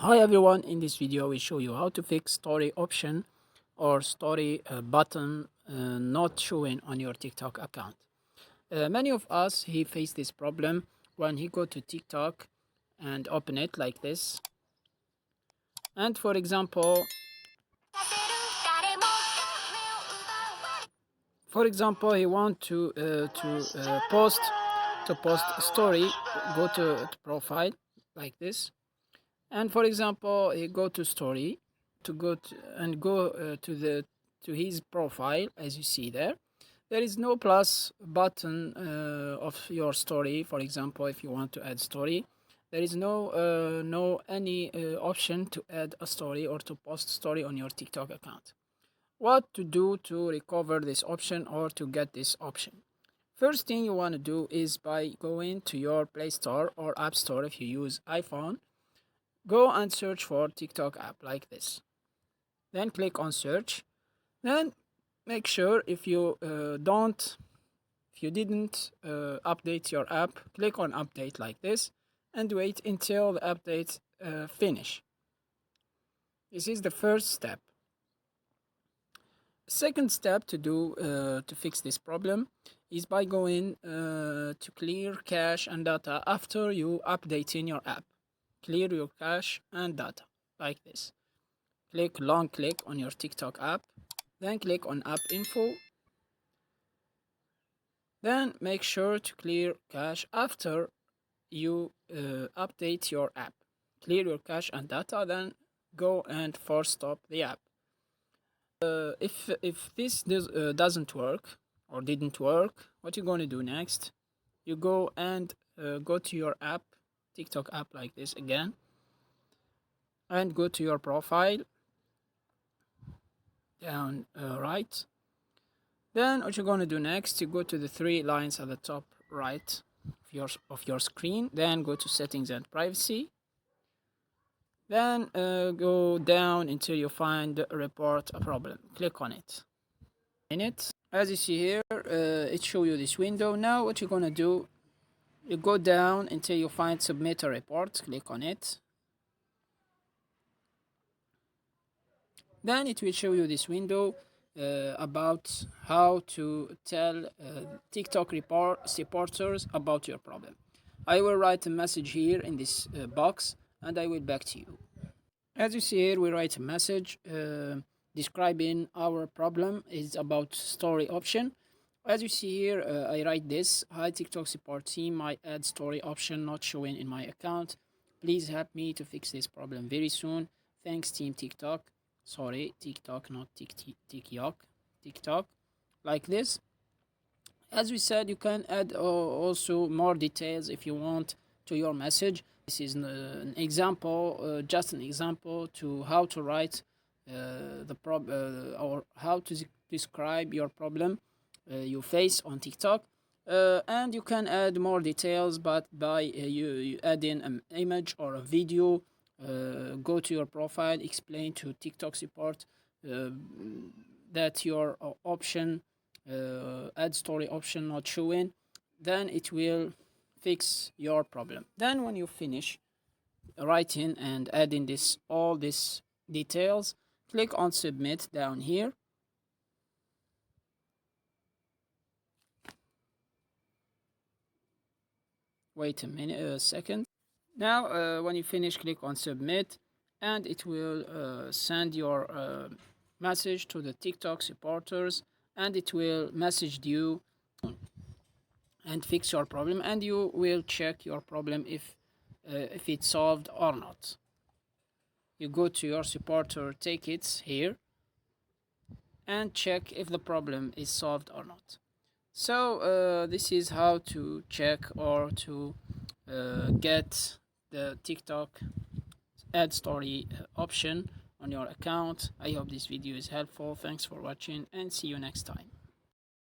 Hi everyone, in this video we show you how to fix story option or story button not showing on your TikTok account. Many of us he face this problem when he go to TikTok and open it like this. And for example he want to post a story, go to profile like this. And for example he go to story to go to, and go to his profile. As you see there is no plus button of your story. For example, if you want to add story, there is no any option to add a story or to post story on your TikTok account. What to do to recover this option or to get this option? First thing you want to do is by going to your Play Store or App Store. If you use iPhone, go and search for TikTok app like this. Then click on search. Then make sure if you didn't update your app, click on update like this and wait until the update finish. This is the first step. Second step to do to fix this problem is by going to clear cache and data after you updating your app. Clear your cache and data like this. Long click on your TikTok app, then click on app info. Then make sure to clear cache after you update your app. Clear your cache and data, then go and force stop the app. If this doesn't work or didn't work, what you're going to do next, you go and go to your app, TikTok app like this again, and go to your profile down right. Then what you're going to do next, you go to the three lines at the top right of your screen, then go to settings and privacy. Then go down until you find report a problem. Click on it. As you see here, it show you this window. Now what you're gonna do, you go down until you find submit a report. Click on it. Then it will show you this window about how to tell TikTok supporters about your problem. I will write a message here in this box and I will back to you. As you see here, we write a message describing our problem is about story option. As you see here, I write this: hi TikTok support team, my add story option not showing in my account. Please help me to fix this problem very soon. Thanks team TikTok. Sorry, TikTok, not TikTok. Like this. As we said, you can add also more details if you want to your message. This is an example, just an example to how to write or how to describe your problem you face on TikTok. And you can add more details, but by you adding an image or a video. Go to your profile, explain to TikTok support that your option add story option not showing, then it will fix your problem. Then when you finish writing and adding all these details, click on submit down here. Wait a second. Now when you finish, click on submit and it will send your message to the TikTok supporters and it will message you and fix your problem, and you will check your problem if it's solved or not. You go to your supporter tickets here and check if the problem is solved or not. So this is how to check or to get the TikTok add story option on your account. I hope this video is helpful. Thanks for watching and see you next time.